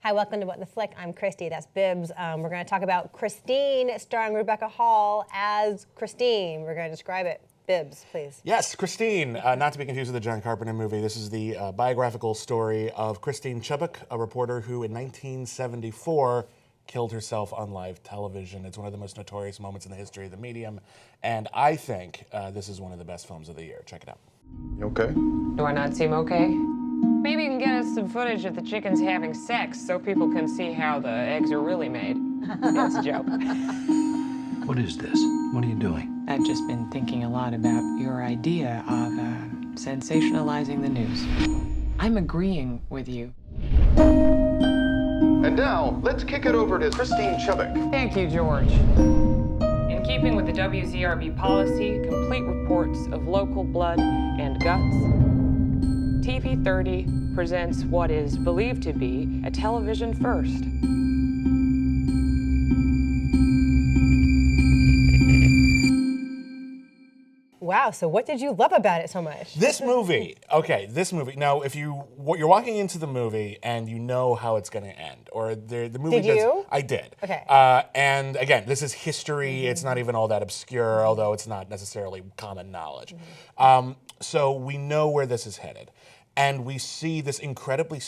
Hi, welcome to What the Flick. I'm Christy, that's Bibbs. We're going to talk about Christine, starring Rebecca Hall as Christine. We're going to describe it. Bibbs, please. Yes, Christine, not to be confused with the John Carpenter movie. This is the biographical story of Christine Chubbuck, a reporter who in 1974 killed herself on live television. It's one of the most notorious moments in the history of the medium, and I think this is one of the best films of the year. Check it out. You okay? Do I not seem okay? Maybe you can get us some footage of the chickens having sex so people can see how the eggs are really made. That's a joke. What is this? What are you doing? I've just been thinking a lot about your idea of sensationalizing the news. I'm agreeing with you. And now, let's kick it over to Christine Chubbuck. Thank you, George. In keeping with the WZRB policy, complete reports of local blood and guts, TV 30 presents what is believed to be a television first. Wow, so what did you love about it so much? This movie, now if you're walking into the movie and you know how it's going to end, or the movie Did you? I did. Okay. And again, this is history. It's not even all that obscure, although it's not necessarily common knowledge. So we know where this is headed. And we see this incredibly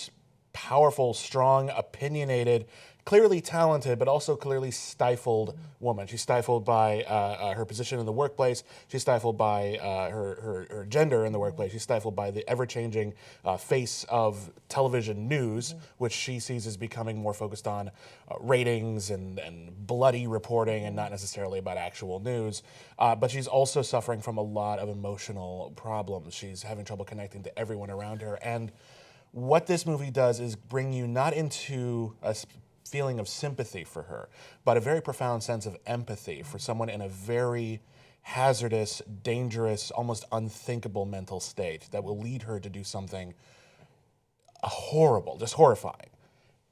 powerful, strong, opinionated, clearly talented, but also clearly stifled woman. She's stifled by her position in the workplace. She's stifled by her gender in the workplace. She's stifled by the ever-changing face of television news, which she sees as becoming more focused on ratings and bloody reporting and not necessarily about actual news. But she's also suffering from a lot of emotional problems. She's having trouble connecting to everyone around her. And what this movie does is bring you not into a feeling of sympathy for her, but a very profound sense of empathy for someone in a very hazardous, dangerous, almost unthinkable mental state that will lead her to do something horrible, just horrifying.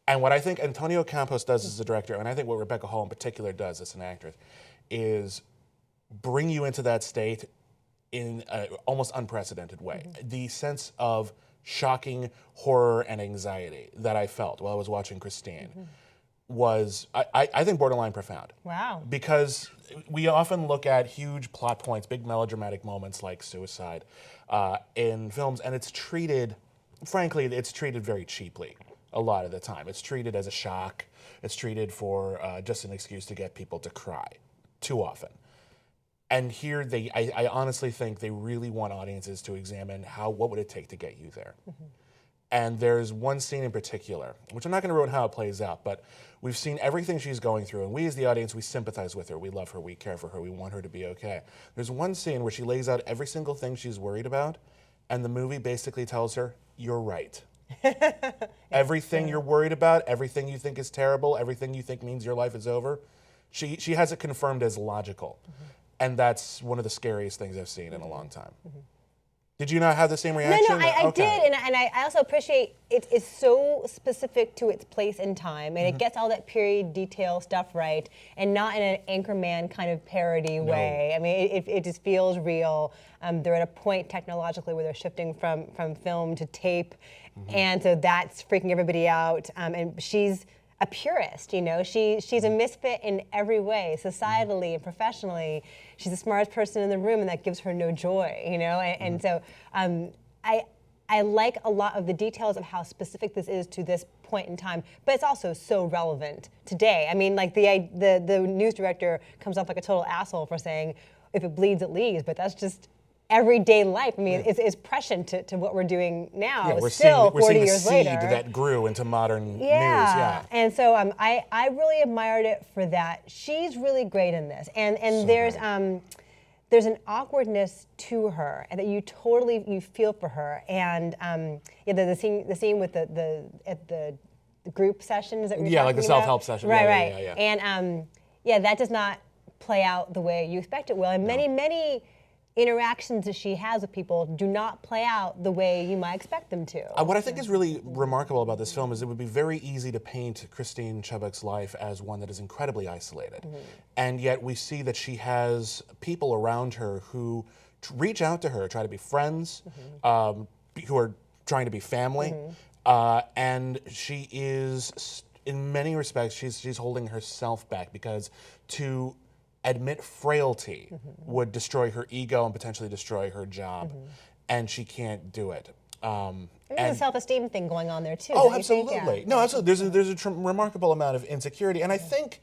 And what I think Antonio Campos does as a director, and I think what Rebecca Hall in particular does as an actress, is bring you into that state in an almost unprecedented way. The sense of shocking horror and anxiety that I felt while I was watching Christine was, I think, borderline profound. Wow. Because we often look at huge plot points, big melodramatic moments like suicide in films, and it's treated, frankly, it's treated very cheaply a lot of the time. It's treated as a shock. It's treated for just an excuse to get people to cry too often. And here, I honestly think they really want audiences to examine what would it take to get you there. And there's one scene in particular, which I'm not going to ruin how it plays out, but we've seen everything she's going through, and we as the audience, we sympathize with her, we love her, we care for her, we want her to be okay. There's one scene where she lays out every single thing she's worried about, and the movie basically tells her, you're right. Everything you're worried about, everything you think is terrible, everything you think means your life is over, she has it confirmed as logical. And that's one of the scariest things I've seen in a long time. Did you not have the same reaction? No, I did, and I also appreciate it is so specific to its place in time, and it gets all that period detail stuff right, and not in an Anchorman kind of parody way. I mean, it just feels real. They're at a point technologically where they're shifting from film to tape, and so that's freaking everybody out. And she's a purist, you know. She's a misfit in every way, societally and professionally. She's the smartest person in the room, and that gives her no joy, you know. And so I like a lot of the details of how specific this is to this point in time, but it's also so relevant today. I mean, like the news director comes off like a total asshole for saying, if it bleeds, it leads, but that's just everyday life. I mean, it's prescient to what we're doing now. Yeah, we're still seeing 40 the years seed later. that grew into modern news. Yeah. And so I really admired it for that. She's really great in this, and So there's an awkwardness to her, and that you feel for her. And the scene with the group sessions that we were talking like the about. self-help session. Right. Yeah. And that does not play out the way you expect it will. And many interactions that she has with people do not play out the way you might expect them to. What I think is really remarkable about this film is it would be very easy to paint Christine Chubbuck's life as one that is incredibly isolated. And yet we see that she has people around her who reach out to her, try to be friends, who are trying to be family. And she is, in many respects, she's holding herself back because to admit frailty would destroy her ego and potentially destroy her job, and she can't do it. There's a self-esteem thing going on there too. Oh, don't you think? absolutely. Yeah. No, absolutely. There's a remarkable amount of insecurity, and I think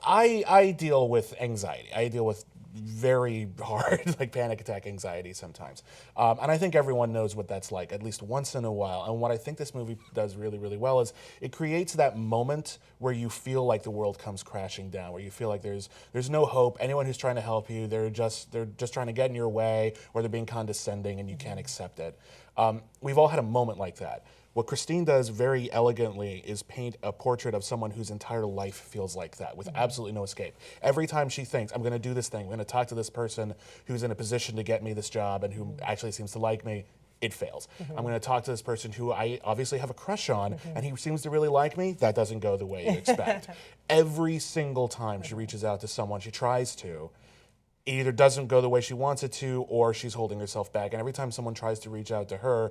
I deal with anxiety. I deal with very hard, like panic attack anxiety sometimes, and I think everyone knows what that's like at least once in a while. And what I think this movie does really, really well is it creates that moment where you feel like the world comes crashing down, where you feel like there's no hope. Anyone who's trying to help you, they're just trying to get in your way, or they're being condescending, and you can't accept it. We've all had a moment like that. What Christine does very elegantly is paint a portrait of someone whose entire life feels like that, with absolutely no escape. Every time she thinks, I'm going to do this thing, I'm going to talk to this person who's in a position to get me this job and who actually seems to like me, it fails. I'm going to talk to this person who I obviously have a crush on, and he seems to really like me, that doesn't go the way you expect. Every single time she reaches out to someone, she tries to, it either doesn't go the way she wants it to, or she's holding herself back. And every time someone tries to reach out to her,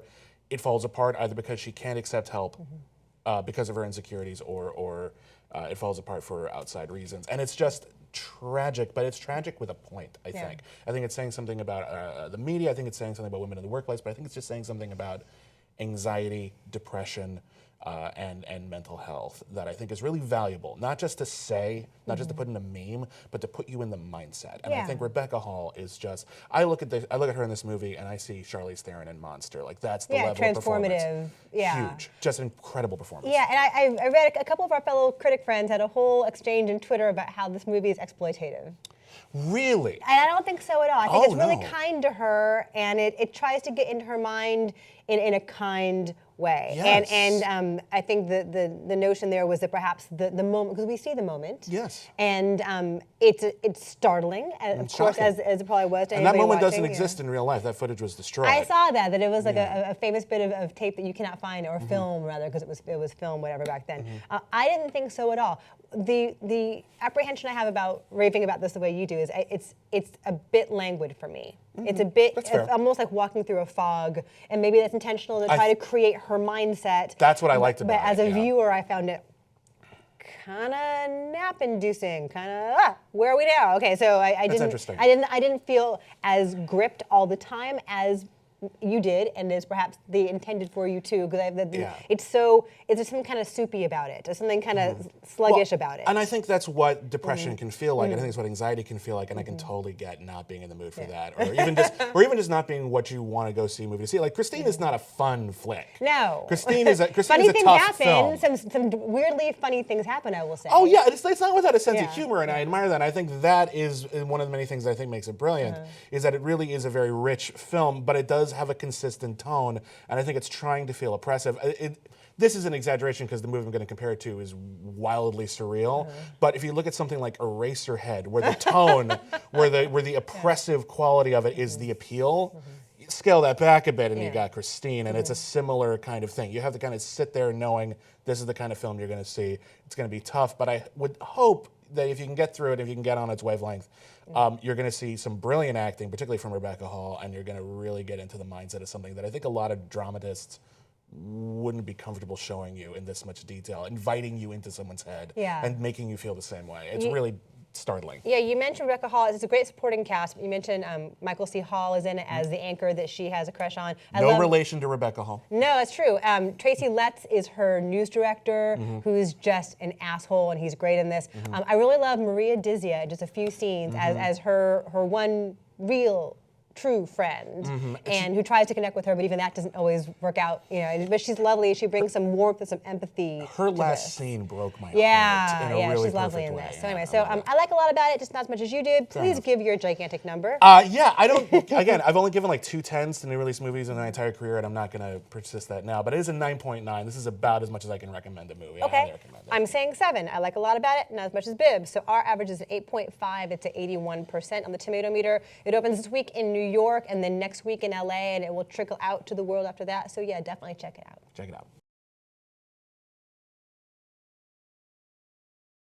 it falls apart either because she can't accept help because of her insecurities, or it falls apart for outside reasons. And it's just tragic, but it's tragic with a point, I think. I think it's saying something about the media. I think it's saying something about women in the workplace, but I think it's just saying something about anxiety, depression, and mental health that I think is really valuable, not just to say, not just to put in a meme, but to put you in the mindset. And I think Rebecca Hall is just, I look at her in this movie and I see Charlize Theron in Monster. Like that's the level of performance. Transformative. Yeah. Huge. Just an incredible performance. Yeah, and I read a couple of our fellow critic friends had a whole exchange on Twitter about how this movie is exploitative. Really? And I don't think so at all. I think Oh, it's really no. kind to her, and it tries to get into her mind in a kind way. Yes. And I think the notion there was that perhaps the moment, because we see the moment. Yes. And it's startling, of course, shocking. as it probably was to And that anybody moment doesn't watching, exist in real life. That footage was destroyed. I saw that it was like a famous bit of tape that you cannot find, or film rather, because it was film, whatever, back then. I didn't think so at all. The apprehension I have about raving about this the way you do is it's a bit languid for me. It's a bit, That's fair. it's almost like walking through a fog, and maybe that's intentional to try to create her mindset. That's what I liked about But as it, a yeah. viewer, I found it kind of nap-inducing, kind of where are we now? Okay, so I interesting. didn't feel as gripped all the time as you did, and is perhaps the intended for you too, because it's there's something kind of soupy about it. There's something kind of sluggish about it. And I think that's what depression can feel like, and I think it's what anxiety can feel like, and I can totally get not being in the mood for that, or even just not being what you want to go see a movie to see. Like Christine is not a fun flick. No. Christine is a funny things tough happen. film. Some weirdly funny things happen, I will say. Oh yeah, it's not without a sense Yeah. of humor, and I admire that. And I think that is one of the many things that I think makes it brilliant, is that it really is a very rich film, but it does have a consistent tone, and I think it's trying to feel oppressive. This is an exaggeration because the movie I'm going to compare it to is wildly surreal. But if you look at something like Eraserhead, where the tone, where the oppressive quality of it is the appeal, scale that back a bit, and you got Christine, and it's a similar kind of thing. You have to kind of sit there knowing this is the kind of film you're going to see. It's going to be tough, but I would hope that if you can get through it, if you can get on its wavelength, you're going to see some brilliant acting, particularly from Rebecca Hall, and you're going to really get into the mindset of something that I think a lot of dramatists wouldn't be comfortable showing you in this much detail, inviting you into someone's head and making you feel the same way. It's really startling. Yeah, you mentioned Rebecca Hall. It's a great supporting cast. You mentioned Michael C. Hall is in it as the anchor that she has a crush on. No relation to Rebecca Hall. No, that's true. Tracy Letts is her news director, who's just an asshole, and he's great in this. I really love Maria Dizzia, just a few scenes, as her one real true friend, and who tries to connect with her, but even that doesn't always work out. But she's lovely. She brings some warmth and some empathy. Her to last this. scene broke my heart Yeah, in a really she's lovely perfect in way. this. So Yeah, anyway, love it. I like a lot about it, just not as much as you did. Please give your gigantic number. Yeah, I don't. Again, I've only given like 2 10s to new release movies in my entire career, and I'm not going to persist that now. But it is a 9.9. This is about as much as I can recommend a movie. I highly Okay, recommend it. I'm saying 7. I like a lot about it, not as much as Bibb. So our average is an 8.5. It's at 81% on the tomato meter. It opens this week in New York, and then next week in LA, and it will trickle out to the world after that. So yeah, definitely check it out. Check it out.